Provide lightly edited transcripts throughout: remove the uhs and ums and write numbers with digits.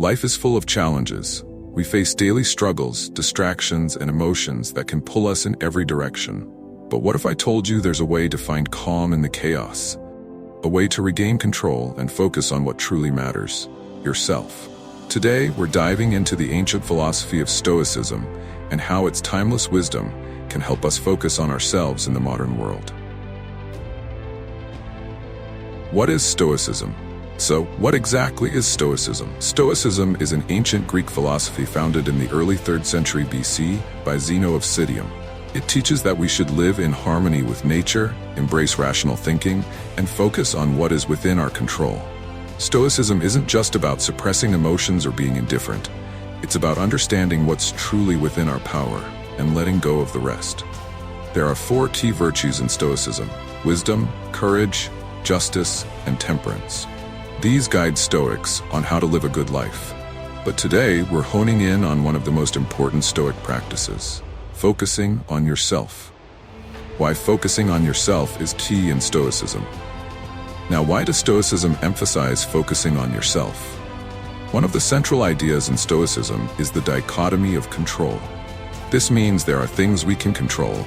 Life is full of challenges. We face daily struggles, distractions, and emotions that can pull us in every direction. But what if I told you there's a way to find calm in the chaos? A way to regain control and focus on what truly matters, yourself. Today, we're diving into the ancient philosophy of Stoicism and how its timeless wisdom can help us focus on ourselves in the modern world. What is Stoicism? So, what exactly is Stoicism? Stoicism is an ancient Greek philosophy founded in the early 3rd century BC by Zeno of Citium. It teaches that we should live in harmony with nature, embrace rational thinking, and focus on what is within our control. Stoicism isn't just about suppressing emotions or being indifferent. It's about understanding what's truly within our power and letting go of the rest. There are 4 key virtues in Stoicism: wisdom, courage, justice, and temperance. These guide Stoics on how to live a good life. But today, we're honing in on one of the most important Stoic practices: focusing on yourself. Why focusing on yourself is key in Stoicism. Now, why does Stoicism emphasize focusing on yourself? One of the central ideas in Stoicism is the dichotomy of control. This means there are things we can control: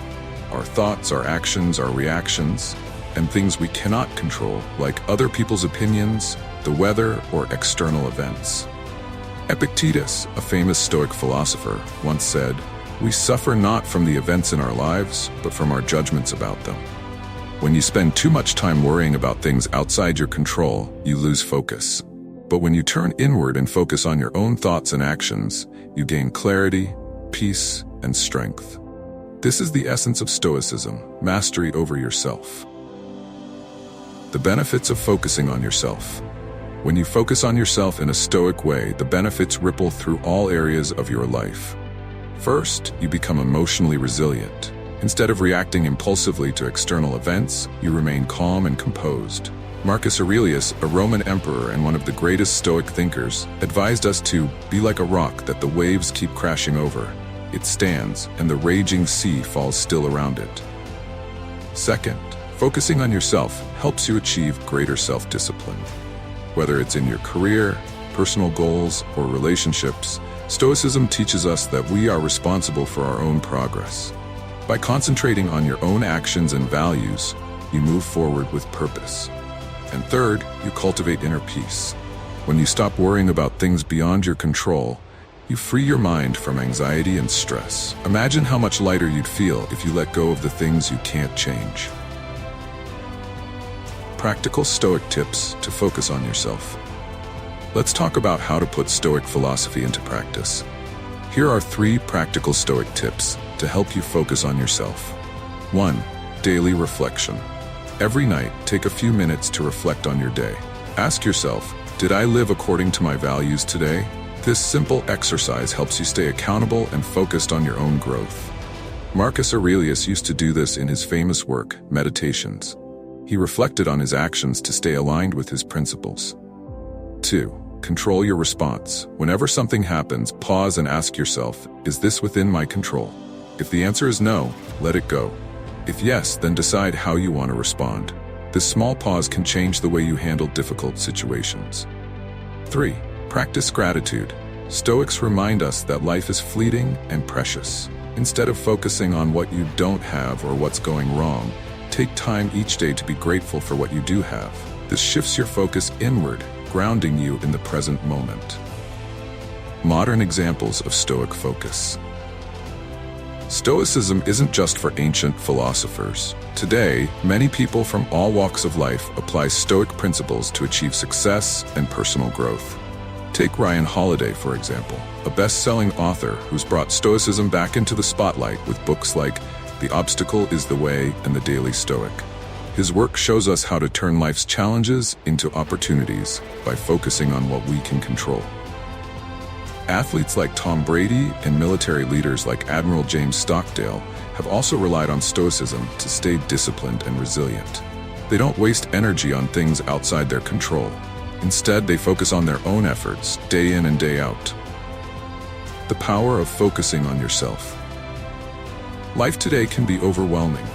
our thoughts, our actions, our reactions, and things we cannot control, like other people's opinions, the weather, or external events. Epictetus, a famous Stoic philosopher, once said, "We suffer not from the events in our lives, but from our judgments about them." When you spend too much time worrying about things outside your control, you lose focus. But when you turn inward and focus on your own thoughts and actions, you gain clarity, peace, and strength. This is the essence of Stoicism: mastery over yourself. The benefits of focusing on yourself. When you focus on yourself in a Stoic way, the benefits ripple through all areas of your life. First, you become emotionally resilient. Instead of reacting impulsively to external events, you remain calm and composed. Marcus Aurelius, a Roman emperor and one of the greatest Stoic thinkers, advised us to be like a rock that the waves keep crashing over. It stands, and the raging sea falls still around it. Second, focusing on yourself helps you achieve greater self-discipline. Whether it's in your career, personal goals, or relationships, Stoicism teaches us that we are responsible for our own progress. By concentrating on your own actions and values, you move forward with purpose. And third, you cultivate inner peace. When you stop worrying about things beyond your control, you free your mind from anxiety and stress. Imagine how much lighter you'd feel if you let go of the things you can't change. Practical Stoic tips to focus on yourself. Let's talk about how to put Stoic philosophy into practice. Here are 3 practical Stoic tips to help you focus on yourself. 1. Daily reflection. Every night, take a few minutes to reflect on your day. Ask yourself, did I live according to my values today? This simple exercise helps you stay accountable and focused on your own growth. Marcus Aurelius used to do this in his famous work, Meditations. He reflected on his actions to stay aligned with his principles. 2. Control your response. Whenever something happens, pause and ask yourself, is this within my control? If the answer is no, let it go. If yes, then decide how you want to respond. This small pause can change the way you handle difficult situations. 3. Practice gratitude. Stoics remind us that life is fleeting and precious. Instead of focusing on what you don't have or what's going wrong, take time each day to be grateful for what you do have. This shifts your focus inward, grounding you in the present moment. Modern examples of Stoic focus. Stoicism isn't just for ancient philosophers. Today, many people from all walks of life apply Stoic principles to achieve success and personal growth. Take Ryan Holiday, for example, a best-selling author who's brought Stoicism back into the spotlight with books like The Obstacle is the Way and The Daily Stoic. His work shows us how to turn life's challenges into opportunities by focusing on what we can control. Athletes like Tom Brady and military leaders like Admiral James Stockdale have also relied on Stoicism to stay disciplined and resilient. They don't waste energy on things outside their control. Instead, they focus on their own efforts, day in and day out. The power of focusing on yourself. Life today can be overwhelming.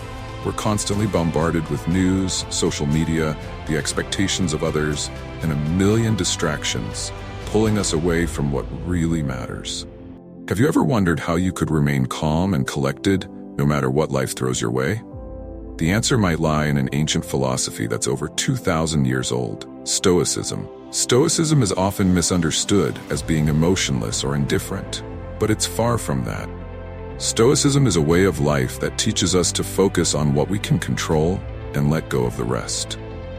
We're constantly bombarded with news, social media, the expectations of others, and a million distractions, pulling us away from what really matters. Have you ever wondered how you could remain calm and collected no matter what life throws your way? The answer might lie in an ancient philosophy that's over 2,000 years old, Stoicism. Stoicism is often misunderstood as being emotionless or indifferent, but it's far from that. Stoicism is a way of life that teaches us to focus on what we can control and let go of the rest.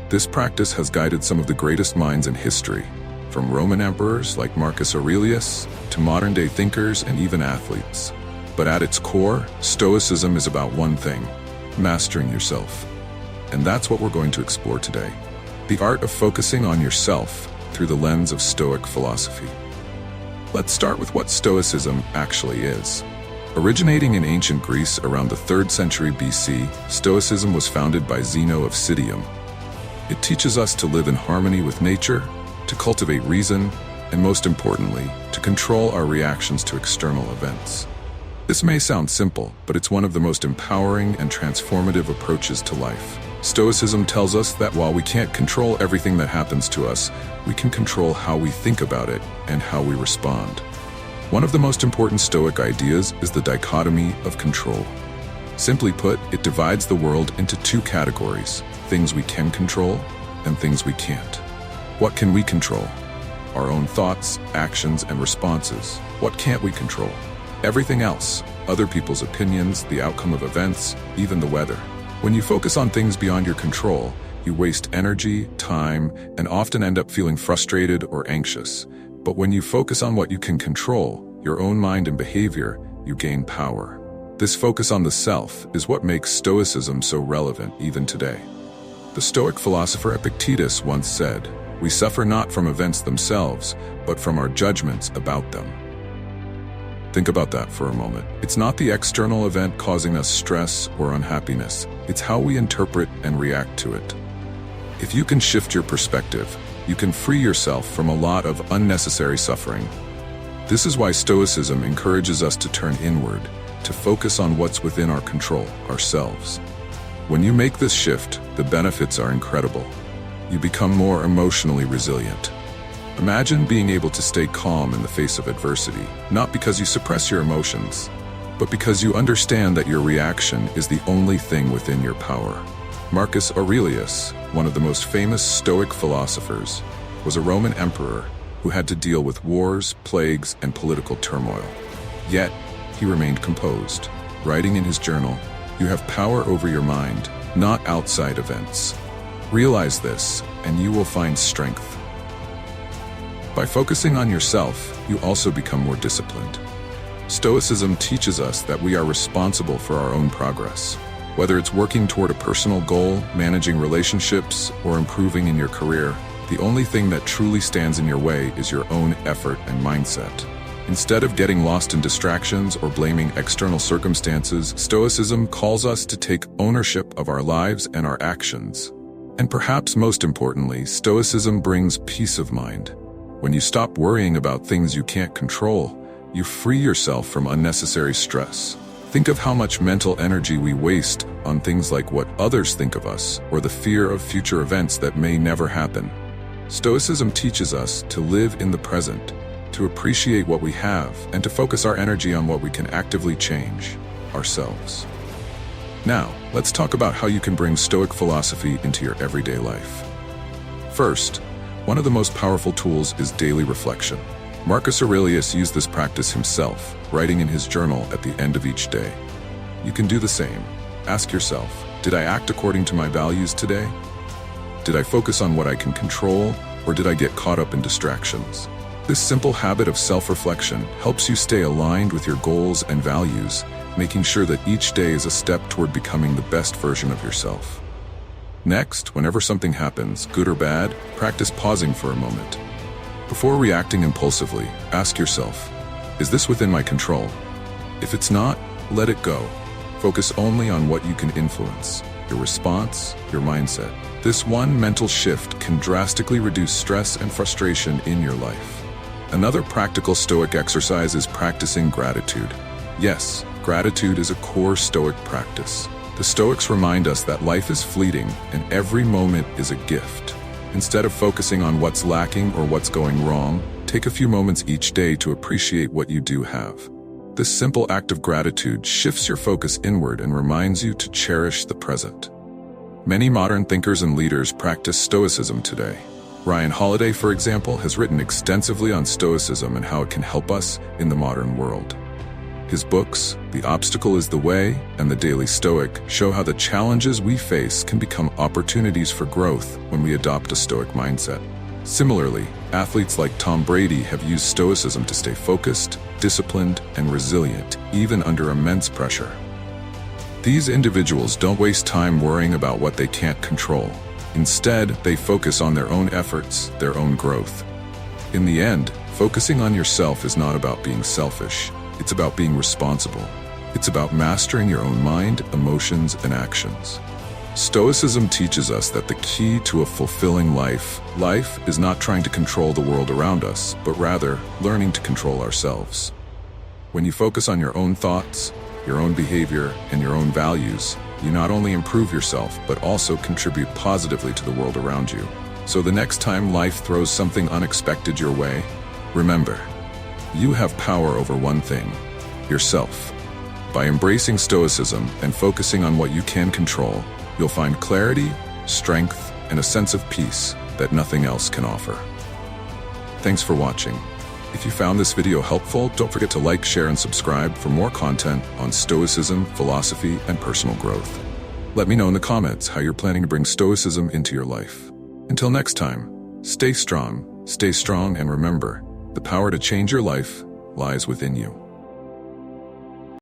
This practice has guided some of the greatest minds in history, from Roman emperors like Marcus Aurelius to modern-day thinkers and even athletes. But at its core, Stoicism is about one thing: mastering yourself. And that's what we're going to explore today: the art of focusing on yourself through the lens of Stoic philosophy. Let's start with what Stoicism actually is. Originating in ancient Greece around the 3rd century BC, Stoicism was founded by Zeno of Citium. It teaches us to live in harmony with nature, to cultivate reason, and most importantly, to control our reactions to external events. This may sound simple, but it's one of the most empowering and transformative approaches to life. Stoicism tells us that while we can't control everything that happens to us, we can control how we think about it and how we respond. One of the most important Stoic ideas is the dichotomy of control. Simply put, it divides the world into two categories: things we can control and things we can't. What can we control? Our own thoughts, actions, and responses. What can't we control? Everything else: other people's opinions, the outcome of events, even the weather. When you focus on things beyond your control, you waste energy, time, and often end up feeling frustrated or anxious. But when you focus on what you can control, your own mind and behavior, you gain power. This focus on the self is what makes Stoicism so relevant even today. The Stoic philosopher Epictetus once said, "We suffer not from events themselves, but from our judgments about them." Think about that for a moment. It's not the external event causing us stress or unhappiness. It's how we interpret and react to it. If you can shift your perspective, you can free yourself from a lot of unnecessary suffering. This is why Stoicism encourages us to turn inward, to focus on what's within our control, ourselves. When you make this shift, the benefits are incredible. You become more emotionally resilient. Imagine being able to stay calm in the face of adversity, not because you suppress your emotions, but because you understand that your reaction is the only thing within your power. Marcus Aurelius, one of the most famous Stoic philosophers, was a Roman emperor who had to deal with wars, plagues, and political turmoil. Yet, he remained composed. Writing in his journal, "You have power over your mind, not outside events. Realize this, and you will find strength." By focusing on yourself, you also become more disciplined. Stoicism teaches us that we are responsible for our own progress. Whether it's working toward a personal goal, managing relationships, or improving in your career, the only thing that truly stands in your way is your own effort and mindset. Instead of getting lost in distractions or blaming external circumstances, Stoicism calls us to take ownership of our lives and our actions. And perhaps most importantly, Stoicism brings peace of mind. When you stop worrying about things you can't control, you free yourself from unnecessary stress. Think of how much mental energy we waste on things like what others think of us or the fear of future events that may never happen. Stoicism teaches us to live in the present, to appreciate what we have, and to focus our energy on what we can actively change, ourselves. Now, let's talk about how you can bring Stoic philosophy into your everyday life. First, one of the most powerful tools is daily reflection. Marcus Aurelius used this practice himself, writing in his journal at the end of each day. You can do the same. Ask yourself, did I act according to my values today? Did I focus on what I can control, or did I get caught up in distractions? This simple habit of self-reflection helps you stay aligned with your goals and values, making sure that each day is a step toward becoming the best version of yourself. Next, whenever something happens, good or bad, practice pausing for a moment. Before reacting impulsively, ask yourself, is this within my control? If it's not, let it go. Focus only on what you can influence, your response, your mindset. This one mental shift can drastically reduce stress and frustration in your life. Another practical Stoic exercise is practicing gratitude. Yes, gratitude is a core Stoic practice. The Stoics remind us that life is fleeting and every moment is a gift. Instead of focusing on what's lacking or what's going wrong, Take a few moments each day to appreciate what you do have. This simple act of gratitude shifts your focus inward and reminds you to cherish the present. Many modern thinkers and leaders practice Stoicism today. Ryan Holiday, for example, has written extensively on Stoicism and how it can help us in the modern world. His books, The Obstacle is the Way and The Daily Stoic, show how the challenges we face can become opportunities for growth when we adopt a Stoic mindset. Similarly, athletes like Tom Brady have used Stoicism to stay focused, disciplined, and resilient, even under immense pressure. These individuals don't waste time worrying about what they can't control. Instead, they focus on their own efforts, their own growth. In the end, focusing on yourself is not about being selfish. It's about being responsible. It's about mastering your own mind, emotions, and actions. Stoicism teaches us that the key to a fulfilling life is not trying to control the world around us, but rather learning to control ourselves. When you focus on your own thoughts, your own behavior, and your own values, you not only improve yourself, but also contribute positively to the world around you. So the next time life throws something unexpected your way, remember, you have power over one thing: yourself. By embracing Stoicism and focusing on what you can control, you'll find clarity, strength, and a sense of peace that nothing else can offer. Thanks for watching. If you found this video helpful, don't forget to like, share, and subscribe for more content on Stoicism, philosophy, and personal growth. Let me know in the comments how you're planning to bring Stoicism into your life. Until next time, stay strong, and remember, the power to change your life lies within you.